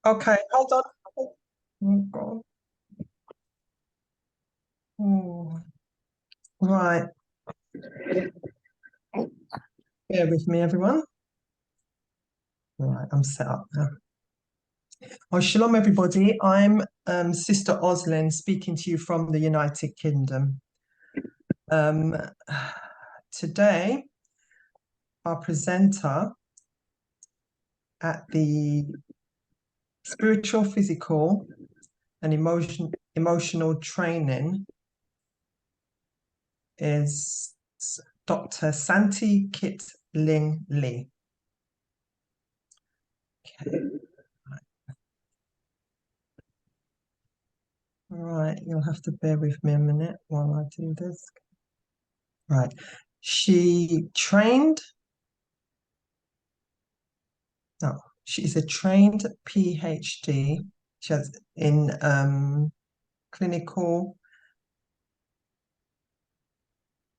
Okay, hold on. Oh, God. Oh, right. Bear with me, everyone. Right, I'm set up now. Oh, shalom, everybody. I'm Sister Oslin speaking to you from the United Kingdom. Today, our presenter at the Spiritual, Physical, and Emotional Training is Dr. Santy Lee. Okay. All right, you'll have to bear with me a minute while I do this. Right, she is a trained PhD. She has in clinical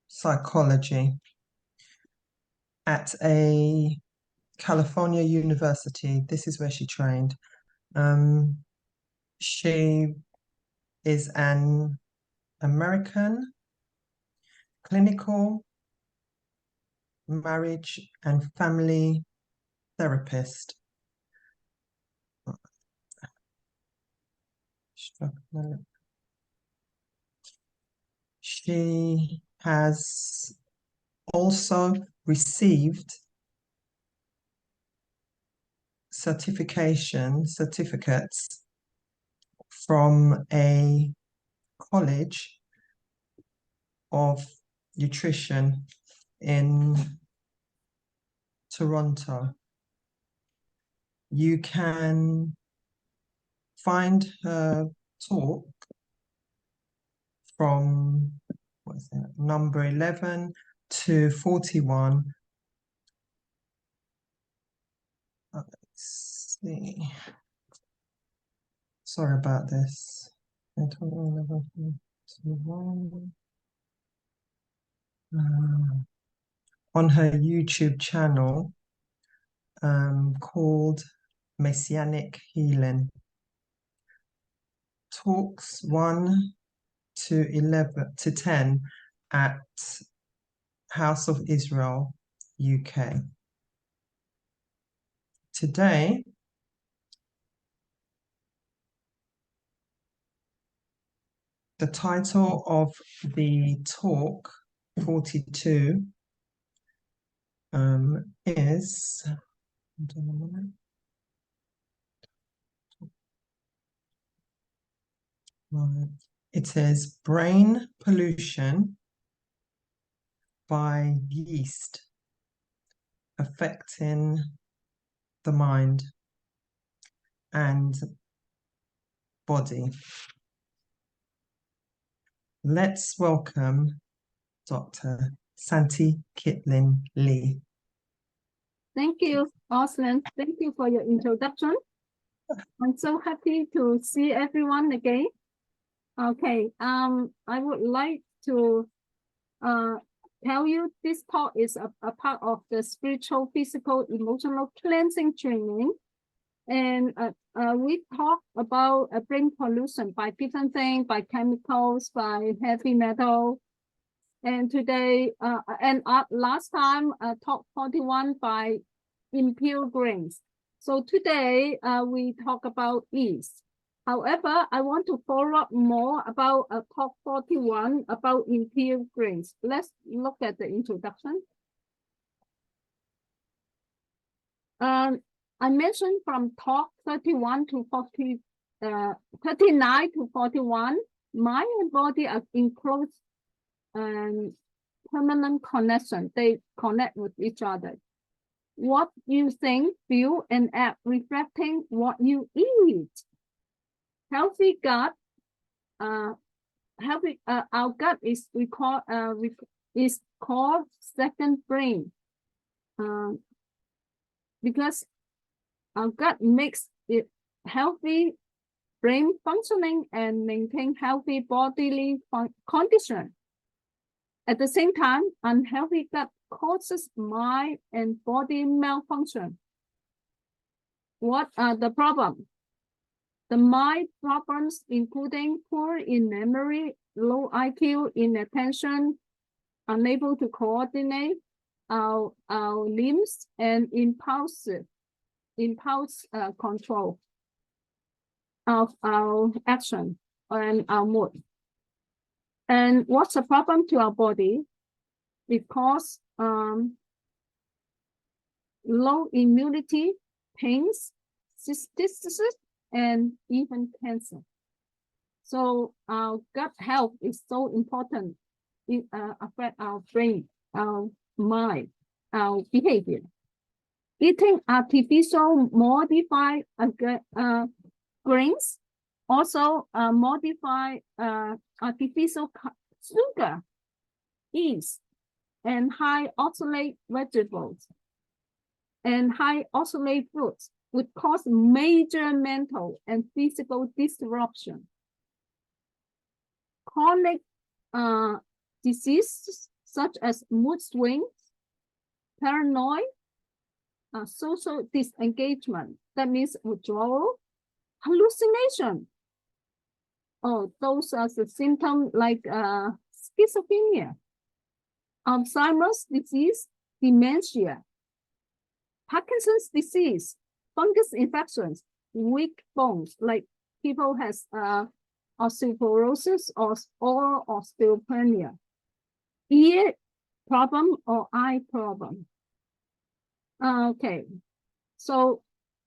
psychology at a California university. This is where she trained. She is an American clinical marriage and family therapist. She has also received certificates from a college of nutrition in Toronto. You can find her talk from number 11 to 41. Let's see. Sorry about this. On her YouTube channel called Messianic Healing. Talks 1 to 10 at House of Israel, UK. Today, the title of the talk 42 is, it says brain pollution by yeast affecting the mind and body. Let's welcome Dr. Santy Lee. Thank you, Oslin. Thank you for your introduction. I'm so happy to see everyone again. Okay, I would like to tell you this talk is a part of the spiritual, physical, emotional cleansing training. And we talk about brain pollution by different things, by chemicals, by heavy metal. And today, last time, talk 41 by impure grains. So today, we talk about yeast. However, I want to follow up more about talk 41 about impure grains. Let's look at the introduction. I mentioned from talk 39 to 41, mind and body are in close permanent connection. They connect with each other. What you think, feel, and act reflecting what you eat. Healthy gut, our gut is called second brain, because our gut makes it healthy brain functioning and maintain healthy bodily condition. At the same time, unhealthy gut causes mind and body malfunction. What are the problems? The mind problems, including poor in memory, low IQ, inattention, unable to coordinate our limbs, and impulse control of our action and our mood. And what's the problem to our body? Because low immunity, pains, cystitis, and even cancer. So our gut health is so important. It affects our brain, our mind, our behavior. Eating artificial modified grains also modify artificial sugar, yeast, and high oxalate vegetables and high oxalate fruits would cause major mental and physical disruption. Chronic diseases such as mood swings, paranoia, social disengagement, that means withdrawal, hallucination. Oh, those are the symptoms like schizophrenia, Alzheimer's disease, dementia, Parkinson's disease, fungus infections, weak bones, like people has osteoporosis or osteopenia, ear problem or eye problem. Okay, so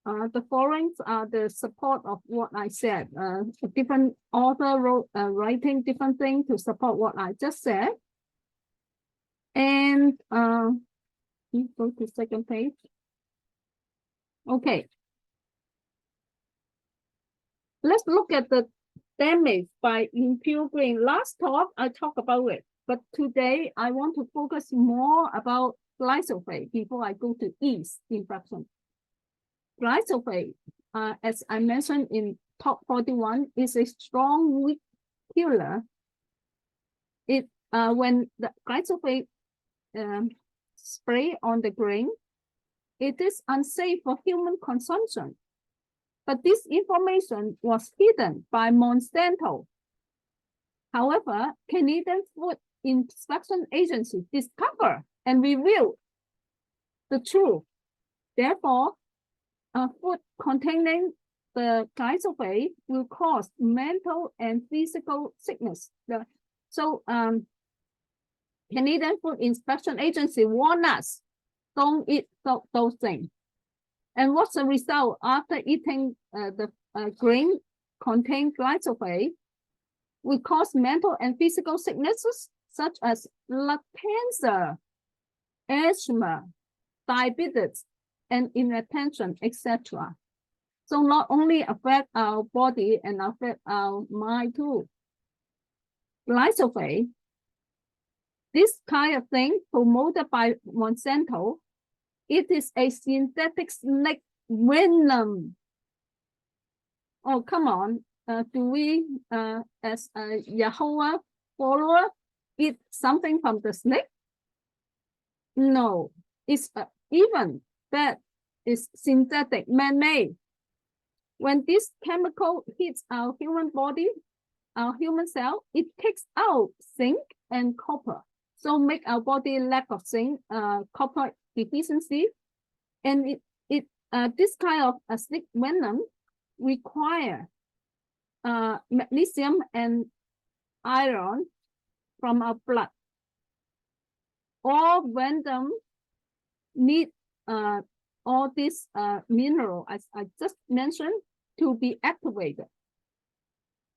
the following are the support of what I said. A different author wrote writing different things to support what I just said. And you go to second page. Okay. Let's look at the damage by impure grain. Last talk I talked about it, but today I want to focus more about glyphosate before I go to yeast infection. Glyphosate, as I mentioned in talk 41, is a strong weed killer. It when the glyphosate spray on the grain, it is unsafe for human consumption. But this information was hidden by Monsanto. However, Canadian Food Inspection Agency discovered and revealed the truth. Therefore, food containing the glyphosate will cause mental and physical sickness. So Canadian Food Inspection Agency warned us, don't eat those things. And what's the result after eating the grain containing glyphosate? Will cause mental and physical sicknesses such as blood cancer, asthma, diabetes, and inattention, etc. So not only affect our body and affect our mind too. Glyphosate, this kind of thing promoted by Monsanto, it is a synthetic snake venom. Oh, come on. Do we, as a Yahweh follower, eat something from the snake? No, it's even that is synthetic, man-made. When this chemical hits our human body, our human cell, it takes out zinc and copper. So make our body lack of zinc, copper deficiency. And this kind of snake venom require magnesium and iron from our blood. All venom need all these mineral, as I just mentioned, to be activated.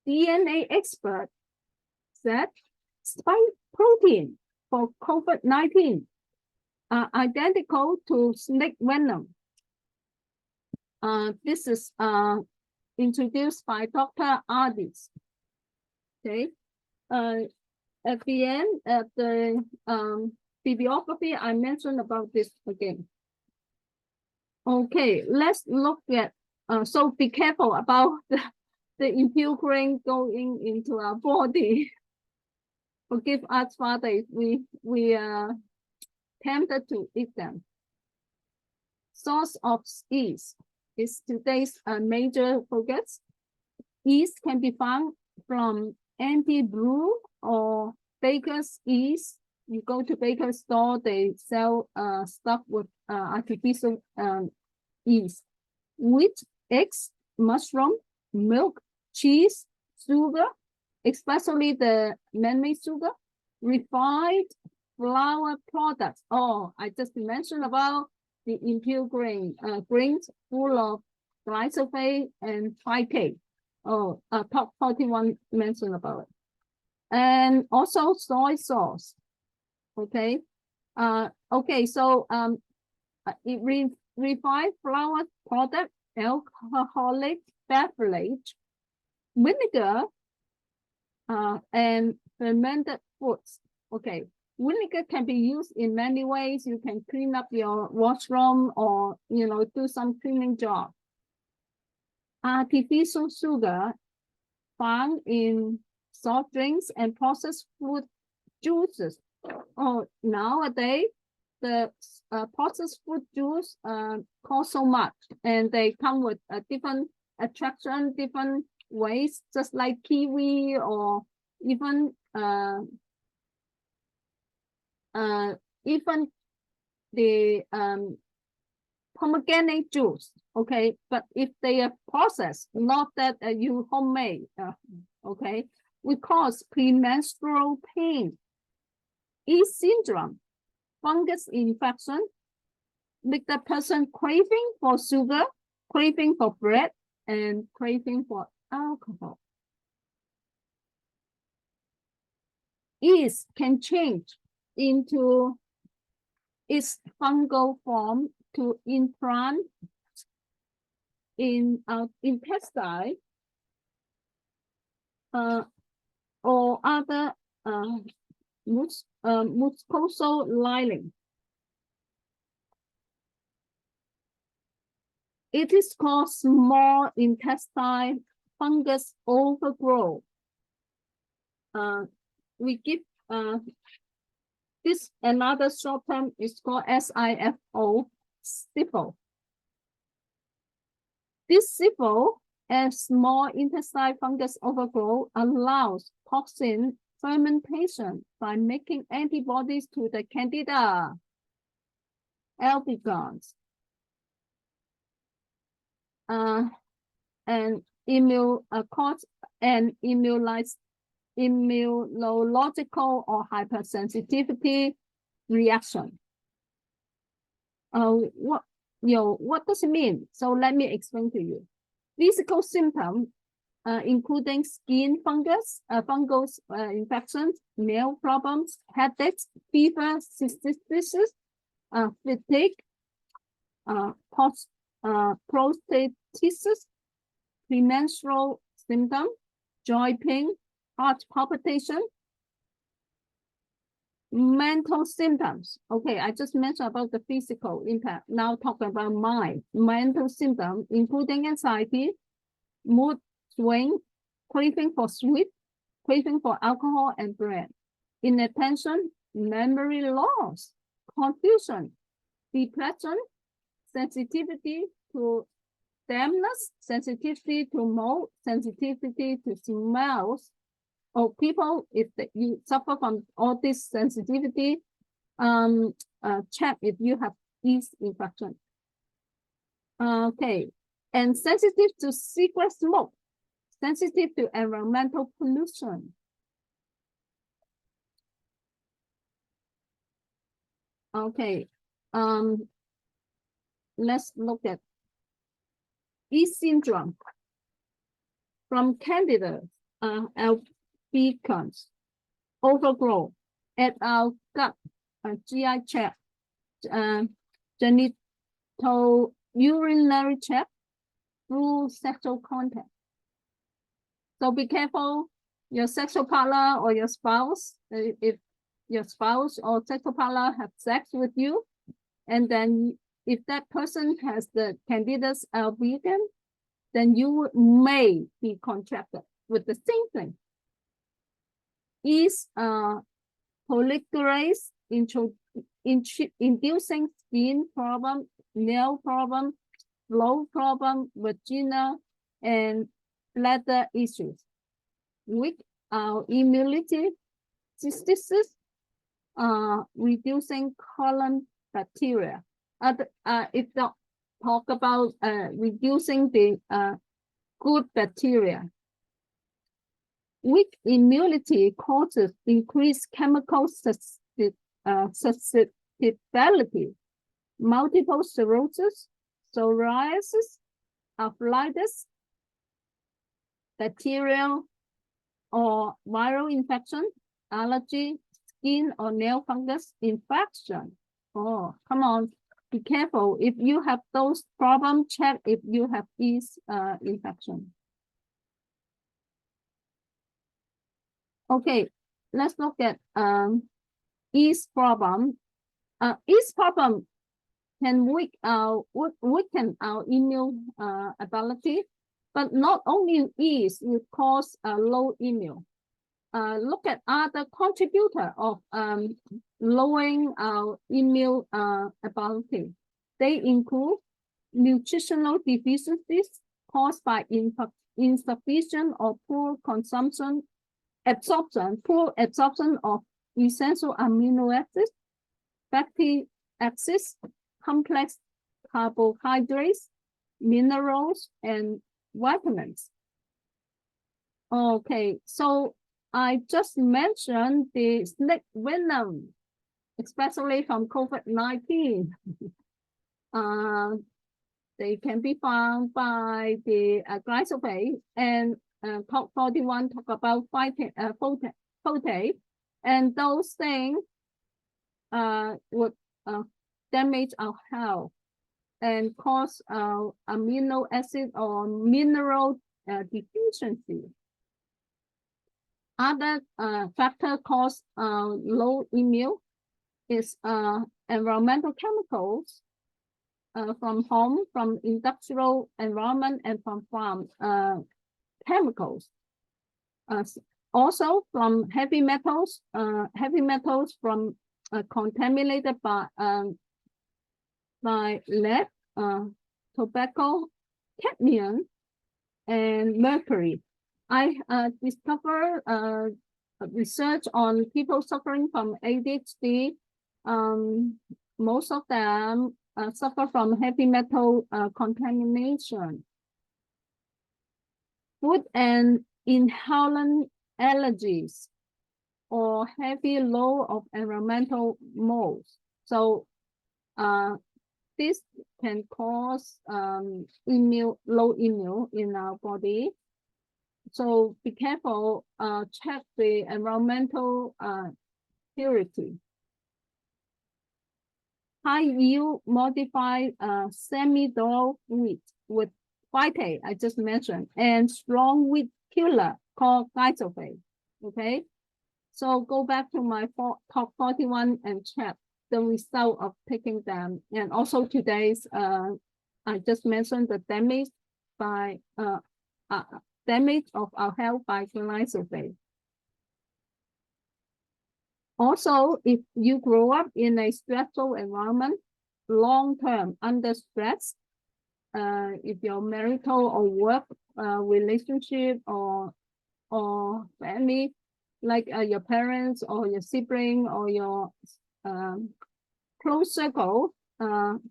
DNA expert said spike protein for COVID-19 are identical to snake venom. This is introduced by Dr. Ardis. Okay. At the end, at the bibliography, I mentioned about this again. Okay, let's look at, so be careful about the impure grain going into our body. Forgive us, Father, if we are tempted to eat them. Source of yeast is today's major focus. yeast can be found from anti-brew or baker's yeast. You go to baker's store, they sell stuff with artificial yeast. Wheat, eggs, mushroom, milk, cheese, sugar, especially the man-made sugar, refined flour products. Oh, I just mentioned about the impure grains full of glyphosate and phytate. Oh, top 41 mentioned about it. And also soy sauce. Okay. Okay, so refined flour product, alcoholic beverage, vinegar, and fermented foods. Okay, vinegar can be used in many ways. You can clean up your washroom or, you know, do some cleaning job. Artificial sugar found in soft drinks and processed food juices. Oh, nowadays, the processed food juice cost so much, and they come with a different attraction, different ways, just like kiwi or even the pomegranate juice. Okay, but if they are processed, not that you homemade, okay, we cause premenstrual pain, yeast syndrome, fungus infection, make the person craving for sugar, craving for bread, and craving for alcohol. Yeast can change into its fungal form to implant in our intestine or other mucosal lining. It is called small intestinal fungus overgrowth. We give this another short term is called SIFO, SIFO. This SIFO, as small intestinal fungus overgrowth, allows toxin fermentation by making antibodies to the Candida albicans and immunological or hypersensitivity reaction. What does it mean? So let me explain to you. Physical symptoms, including skin fungus, fungal infections, nail problems, headaches, fever, cystitis, fatigue, prostatitis, premenstrual symptom, joint pain, heart palpitation, mental symptoms. Okay, I just mentioned about the physical impact. Now talking about mind. Mental symptoms, including anxiety, mood swing, craving for sweet, craving for alcohol and bread, inattention, memory loss, confusion, depression, sensitivity to dampness, sensitivity to mold, sensitivity to smells. Or people, if you suffer from all this sensitivity, check if you have yeast infection. Okay, and sensitive to cigarette smoke, sensitive to environmental pollution. Okay, let's look at yeast syndrome from Candida albicans overgrowth at our gut, GI tract, genital urinary tract through sexual contact. So be careful, your sexual partner or your spouse, if your spouse or sexual partner have sex with you, and then if that person has the Candida albicans, then you may be contracted with the same thing. Yeast polymerase inducing skin problem, nail problem, flow problem, vaginal and bladder issues, weak immunity, cystitis, reducing colon bacteria. If not talk about reducing the good bacteria. Weak immunity causes increased chemical susceptibility, multiple sclerosis, psoriasis, arthritis, bacterial or viral infection, allergy, skin or nail fungus infection. Oh, come on, be careful. If you have those problems, check if you have yeast infection. Okay, let's look at yeast problem. Yeast problem can weaken our immune ability, but not only yeast will cause low immune. Look at other contributor of lowering our immune ability. They include nutritional deficiencies caused by insufficient or poor absorption of essential amino acids, fatty acids, complex carbohydrates, minerals, and vitamins. Okay, so I just mentioned the snake venom, especially from COVID-19. They can be found by the glyphosate, and talk 41 talk about photate, and those things would damage our health and cause amino acid or mineral deficiency. Other factor cause low immune is environmental chemicals from home, from industrial environment, and from farm chemicals. Also from heavy metals from contaminated by lead, tobacco, cadmium, and mercury. I discovered research on people suffering from ADHD. Most of them suffer from heavy metal contamination. Food and inhalant allergies or heavy load of environmental modes. So this can cause low immune in our body. So be careful, check the environmental purity. High yield modified semi-dull wheat with phytate, I just mentioned, and strong wheat killer called glyphosate. Okay, so go back to my top 41 and check the result of taking them. And also today's, I just mentioned the damage by damage of our health by glyphosate. Also, if you grow up in a stressful environment, long-term under stress, if your marital or work relationship or family, like your parents or your sibling or your close circle,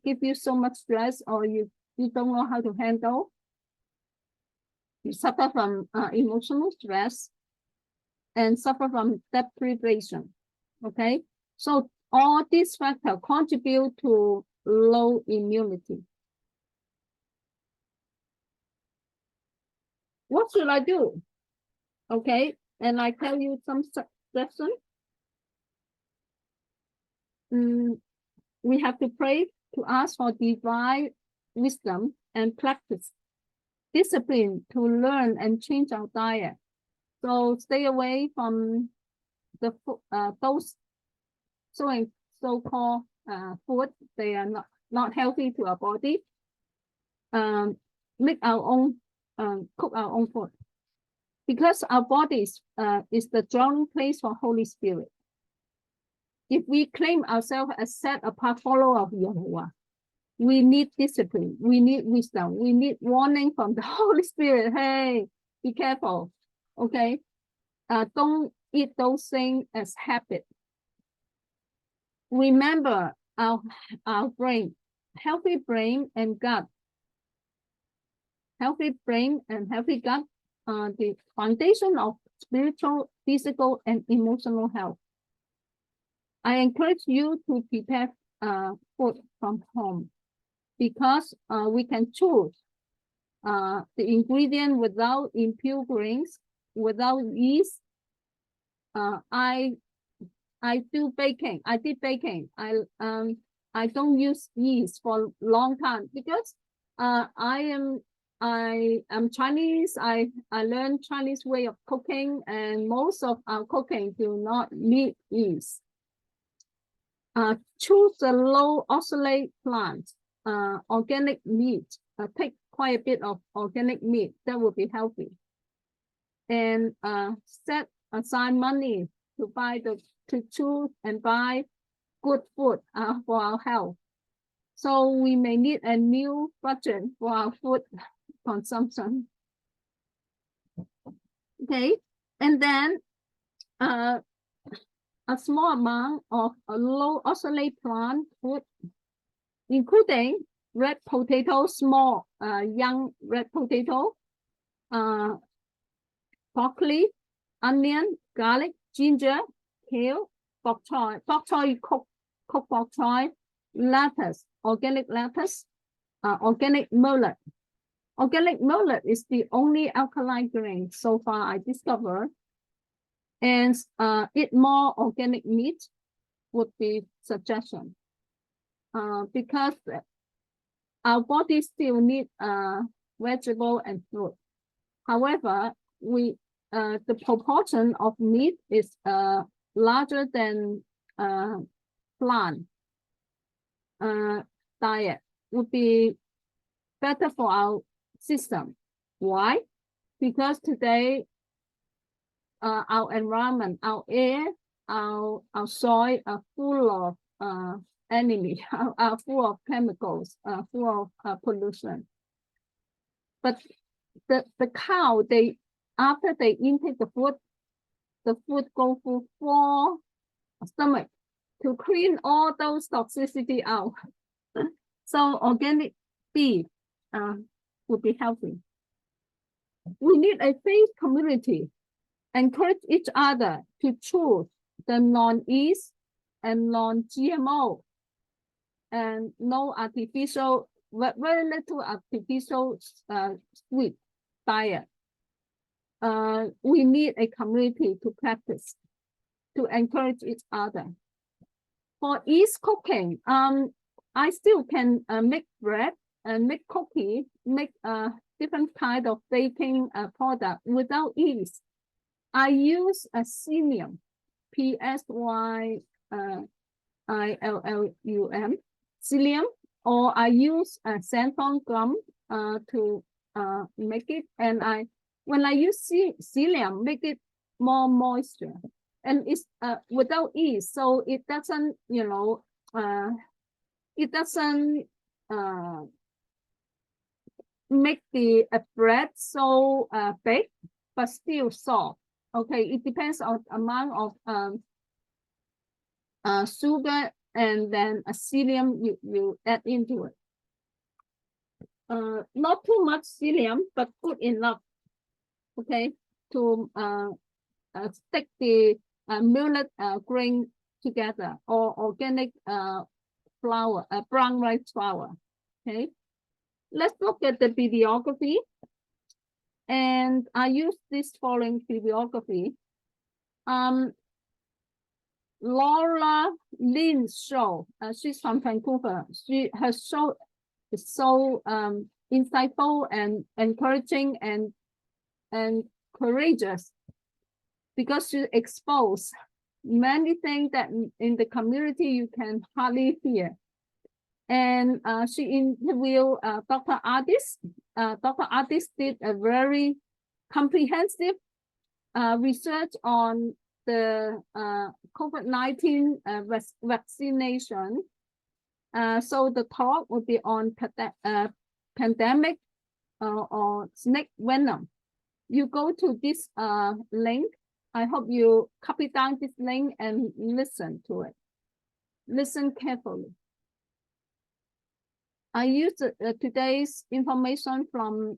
give you so much stress, or you don't know how to handle, you suffer from emotional stress and suffer from deprivation. Okay, so all these factors contribute to low immunity. What should I do? Okay, and I tell you some suggestions. We have to pray to ask for divine wisdom and practice discipline to learn and change our diet. So stay away from the those so-called food. They are not healthy to our body. Make our own, cook our own food, because our body is the dwelling place for Holy Spirit. If we claim ourselves as set apart follower of Yehovah, we need discipline, we need wisdom, we need warning from the Holy Spirit. Hey, be careful, okay? Don't eat those things as habit. Remember our brain, healthy brain and gut. Healthy brain and healthy gut are the foundation of spiritual, physical, and emotional health. I encourage you to prepare food from home because we can choose the ingredient without impure grains, without yeast. I do baking. I did baking. I don't use yeast for a long time because I am Chinese. I learned Chinese way of cooking, and most of our cooking do not need yeast. Choose a low oxalate plant, organic meat. Take quite a bit of organic meat. That will be healthy. And set aside money to choose and buy good food for our health. So we may need a new budget for our food consumption. Okay, and then a small amount of a low oxalate plant food, including red potato, small young red potato, broccoli, onion, garlic, ginger, kale, bok choy. Bok choy, cook bok choy, lettuce, organic lettuce, organic millet. Organic millet is the only alkaline grain so far I discovered. And eat more organic meat would be suggestion. Because our body still need vegetable and fruit. However, the proportion of meat is larger than plant diet would be better for our system. Why? Because today our environment, our air, our soil are full of enemy, are full of chemicals, full of pollution. But the cow, after they intake the food go through 4 stomach to clean all those toxicity out. So organic beef would be healthy. We need a faith community. Encourage each other to choose the non-yeast and non-GMO and no artificial, very little artificial sweet diet. We need a community to practice, to encourage each other. For yeast cooking, I still can make bread and make cookie, make different kind of baking product without yeast. I use a psyllium, Psyllum, psyllium, or I use a xanthan gum to make it. And when I use psyllium, make it more moisture, and it's without yeast, so it doesn't, it doesn't make the bread so baked, but still soft. Okay, it depends on amount of sugar and then a psyllium you add into it. Not too much psyllium, but good enough. Okay, to stick the millet grain together, or organic flour, brown rice flour. Okay, let's look at the bibliography. And I use this following bibliography. Laura Lynn's show, she's from Vancouver. Her show is so insightful and encouraging and courageous, because she exposed many things that in the community you can hardly hear. And she interviewed Dr. Ardis. Dr. Ardis did a very comprehensive research on the COVID-19 vaccination. So the talk will be on pandemic or snake venom. you go to this link. I hope you copy down this link and listen to it. Listen carefully. I used today's information from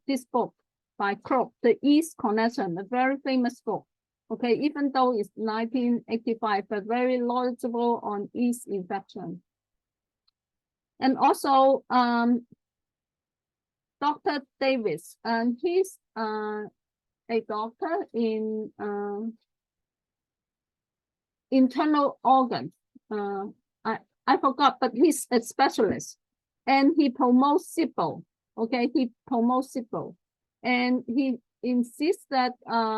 this book by Crook, The Yeast Connection, a very famous book. Okay, even though it's 1985, but very knowledgeable on yeast infection. And also, Dr. Davis, and he's a doctor in internal organs. I forgot, but he's a specialist, and he promotes SIFO. Okay, he promotes SIFO, and he insists that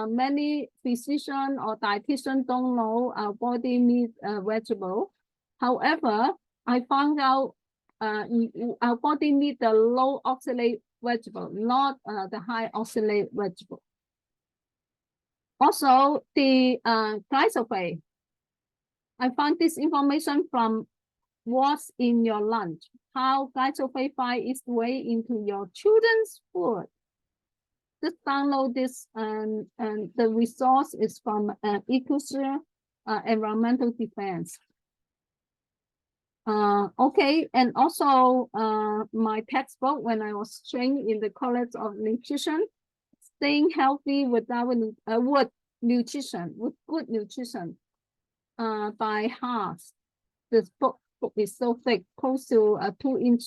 many physicians or dietitians don't know our body needs vegetable. However, I found out our body needs the low oxalate vegetable, not the high oxalate vegetable. Also, the glyphosate. I found this information from What's in Your Lunch, how glyphosate finds its way into your children's food. Just download this, and the resource is from Ecosphere Environmental Defense. Okay, and also my textbook when I was trained in the College of Nutrition, Staying Healthy Without with Nutrition, with Good Nutrition, by Haas. This book is so thick, close to 2-inch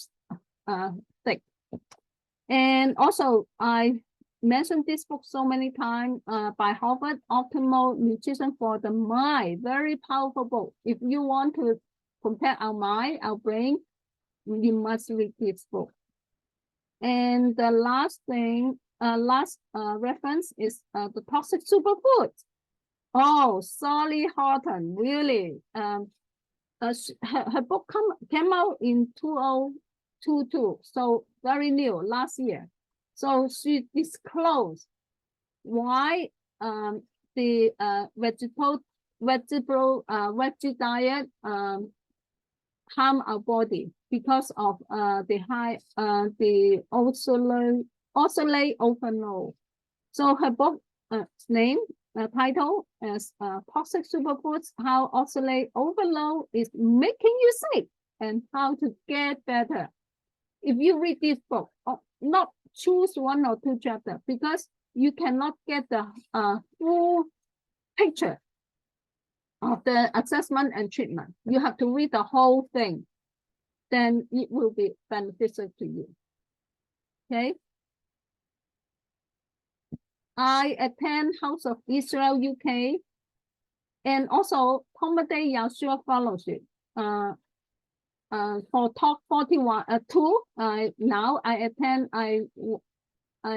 thick. And also, I mentioned this book so many times by Harvard, Optimal Nutrition for the Mind. Very powerful book. If you want to protect our mind, our brain, you must read this book. And the last thing, reference is the toxic superfoods. Oh, Sally Horton, really. Her book came out in 2022, so very new, last year. So she disclosed why the vegetable veggie diet harm our body because of the high the oxalate overload. So her book name title is Toxic Superfoods: How Oxalate Overload is Making You Sick and How to Get Better. If you read this book, not choose 1 or 2 chapters, because you cannot get the full picture of the assessment and treatment. You have to read the whole thing. Then it will be beneficial to you. Okay. I attend House of Israel UK and also Comedy Yahshua Fellowship for Talk 41 2. Now I attend. I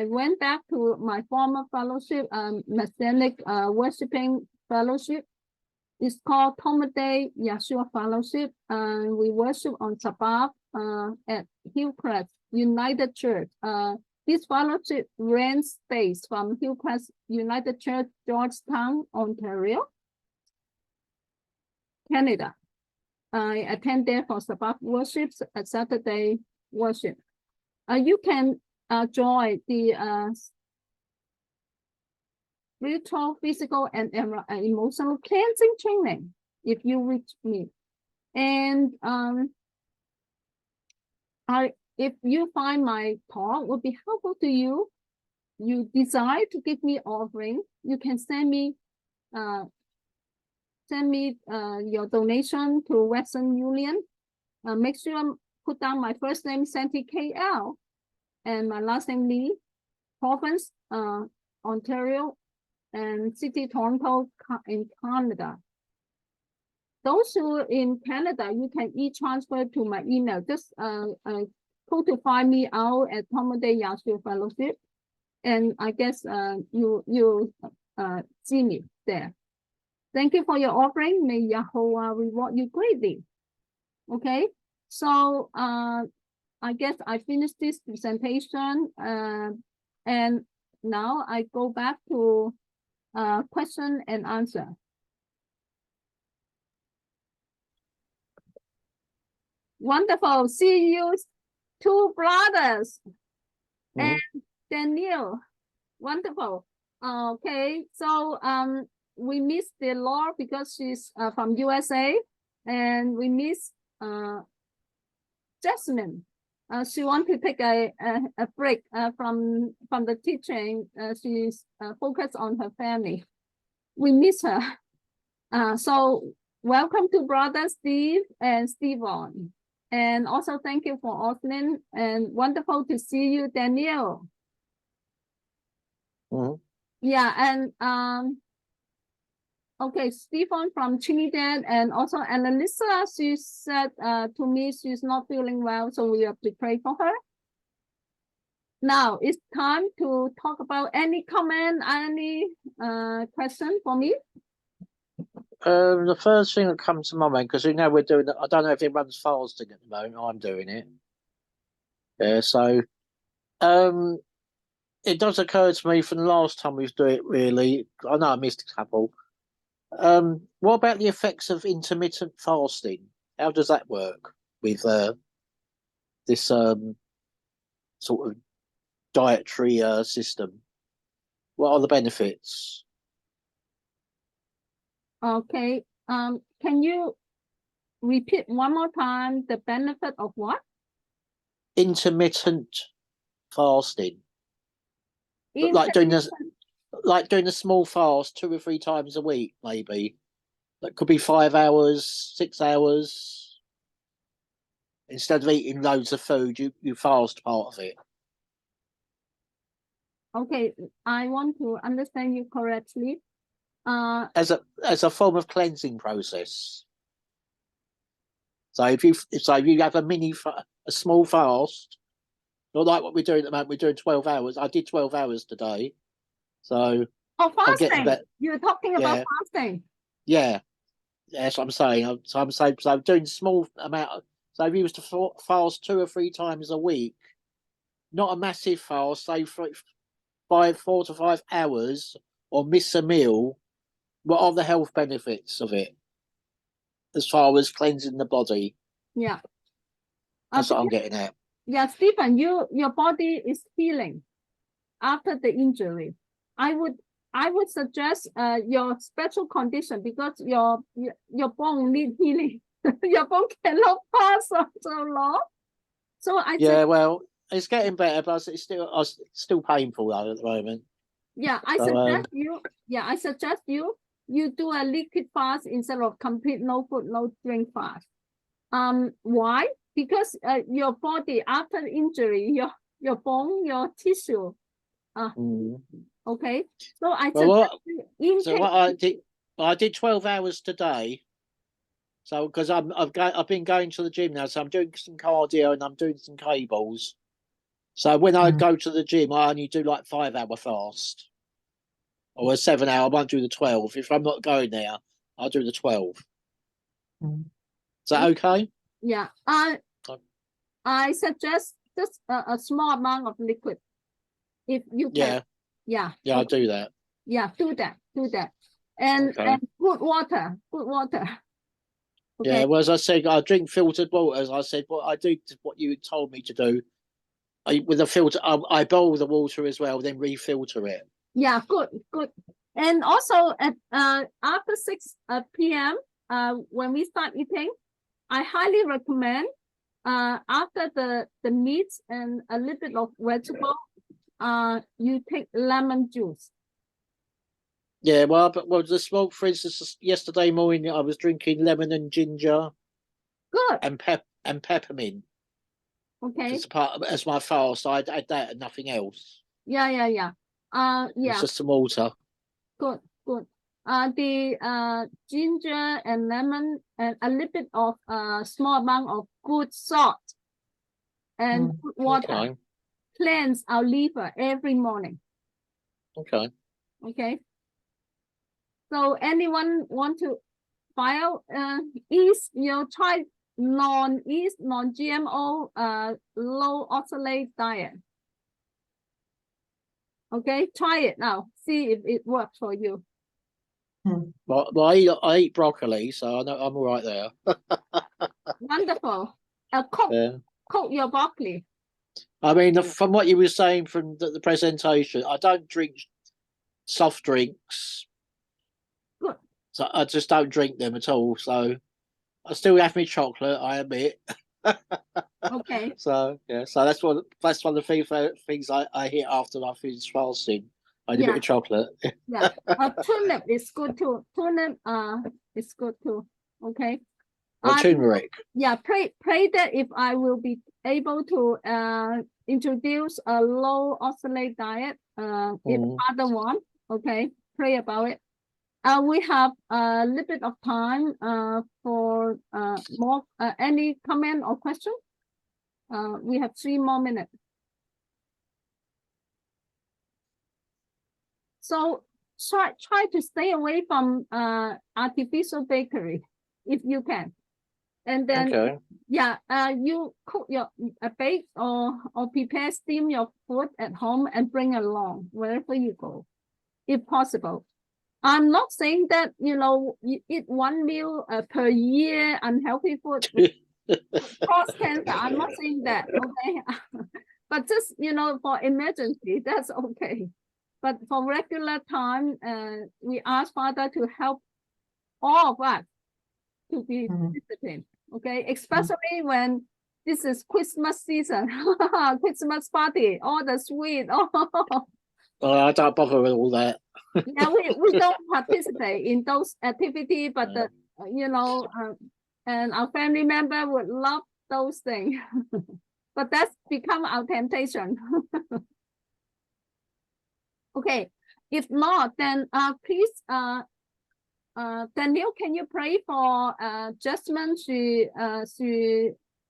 went back to my former fellowship, Messianic Worshiping Fellowship. It's called Comedy Yahshua Fellowship, and we worship on Sabbath at Hillcrest United Church. This fellowship rents space from Hillcrest United Church, Georgetown, Ontario, Canada. I attend there for Sabbath worships at Saturday worship. You can join the spiritual, physical, and emotional cleansing training if you reach me. And if you find my talk would be helpful to you, you desire to give me offering, you can send me your donation to Western Union. Make sure put down my first name, Santy KL, and my last name Lee, province Ontario, and city Toronto in Canada. Those who are in Canada, you can e-transfer to my email. Just go to find me out at Comedy Yahshua Fellowship, and I guess you see me there. Thank you for your offering. May Yahweh reward you greatly. Okay, so I guess I finished this presentation, and now I go back to question and answer. Wonderful. See you, 2 brothers. And Daniel, Wonderful. Okay, so we miss the Laura because she's from USA, and we miss Jasmine. She wants to take a break from the teaching. She's focused on her family. We miss her. So welcome to Brother Steve and Stephen. And also thank you for Austin, and wonderful to see you, Danielle. Yeah, and okay, Stephen from Trinidad, and also Annalisa, she said to me she's not feeling well, so we have to pray for her. Now it's time to talk about any comment, any question for me. The first thing that comes to my mind, because you know we're doing, I don't know if everyone's fasting at the moment. I'm doing it. Yeah, so it does occur to me from the last time we was doing it. Really, I know I missed a couple. What about the effects of intermittent fasting? How does that work with this sort of dietary system? What are the benefits? Okay. Can you repeat one more time the benefit of what? Intermittent fasting. Like doing a small fast 2 or 3 times a week, maybe. That could be 5 hours, 6 hours. Instead of eating loads of food, you fast part of it. Okay, I want to understand you correctly. As a form of cleansing process. So if you have a small fast, not like what we're doing at the moment, we're doing 12 hours. I did 12 hours today. So fasting. You're talking about fasting. Yeah. That's what I'm saying. So I'm doing small amount. So if you was to fast 2 or 3 times a week, not a massive fast, say for 4 to 5 hours, or miss a meal, what are the health benefits of it as far as cleansing the body? Yeah. That's what I'm getting at. Yeah, Stephen, your body is healing after the injury. I would suggest your special condition, because your bone need healing. Your bone cannot pass so long. So well, it's getting better, but it's still painful though at the moment. Yeah, I suggest you do a liquid fast instead of complete no food, no drink fast. Why? Because your body after suggest your bone, your tissue. Okay. So I did 12 hours today. So because I've been going to the gym now, so I'm doing some cardio and I'm doing some cables. So when I go to the gym, I only do like 5-hour fast. Or a 7-hour, I won't do the 12. If I'm not going there, I'll do the 12. Is that okay? Yeah. I suggest just a small amount of liquid. If you can. Yeah. Yeah, I'll do that. Yeah, do that. And good water. Okay. Yeah, well, as I said, I drink filtered water. As I said, I do what you told me to do. With a filter, I boil the water as well, then refilter it. Yeah, good. And also at after 6 p.m. When we start eating, I highly recommend after the meat and a little bit of vegetable, you take lemon juice. Yeah, well, the smoke, for instance, yesterday morning I was drinking lemon and ginger. Good. And peppermint. Okay. As my fast, I had that and nothing else. Yeah. It's just some water. Good. The ginger and lemon and a little bit of small amount of good salt and good water cleanse our liver every morning. Okay. So anyone want to file yeast? Try non-yeast, non-GMO, low oxalate diet. Okay, try it now. See if it works for you. Well, I eat broccoli, so I know I'm all right there. Wonderful. Cook your broccoli. I mean, from what you were saying from the presentation, I don't drink soft drinks. Good. So I just don't drink them at all. So I still have my chocolate, I admit. Okay. So yeah, so that's one of the things I hit after I finish fasting. I eat a bit of chocolate. Yeah. Turnip is good too. Turnip is good too. Okay. Or turmeric. Yeah, pray that if I will be able to introduce a low oxalate diet, if other one, okay, pray about it. We have a little bit of time for more any comment or question. We have 3 more minutes. So try to stay away from artificial bakery if you can. And then Okay. yeah, you cook your bake or prepare steam your food at home and bring along wherever you go, if possible. I'm not saying that you eat 1 meal per year unhealthy food cause cancer. I'm not saying that, okay? But just for emergency, that's okay. But for regular time, we ask Father to help all of us to be disciplined, okay? Especially when this is Christmas season, Christmas party, all the sweet. I don't bother with all that. Yeah, we don't participate in those activities, but and our family member would love those things. But that's become our temptation. Okay, if not, then please Daniel, can you pray for Jasmine? She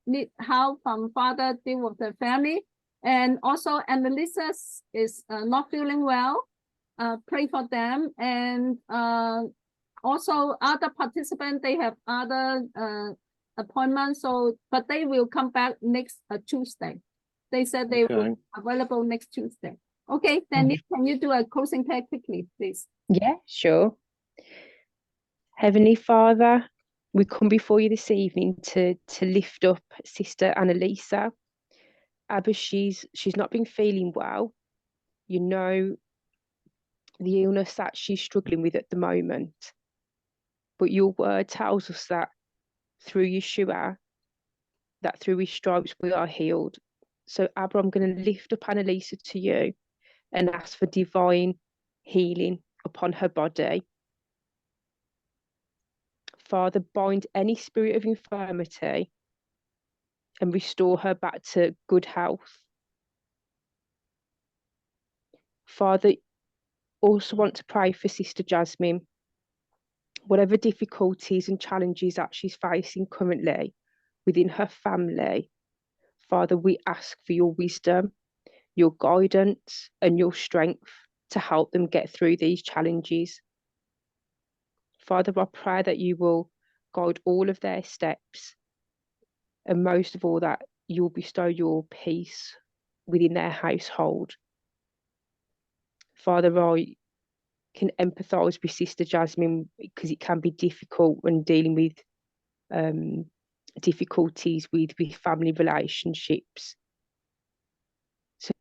need help from Father, deal with the family, and also Annalisa is not feeling well. Pray for them, and also other participants, they have other appointments, so but they will come back next Tuesday. They said they will be available next Tuesday. Okay, Daniel, can you do a closing prayer quickly, please? Yeah, sure. Heavenly Father, we come before you this evening to lift up Sister Annalisa. Abba, she's not been feeling well. You know the illness that she's struggling with at the moment. But your word tells us that through Yeshua, that through his stripes we are healed. So Abba, I'm going to lift up Annalisa to you and ask for divine healing upon her body. Father, bind any spirit of infirmity and restore her back to good health. Father, also want to pray for Sister Jasmine. Whatever difficulties and challenges that she's facing currently within her family, Father, we ask for your wisdom, your guidance, and your strength to help them get through these challenges. Father, I pray that you will guide all of their steps, and most of all, that you'll bestow your peace within their household. Father, I can empathise with Sister Jasmine because it can be difficult when dealing with difficulties with family relationships. So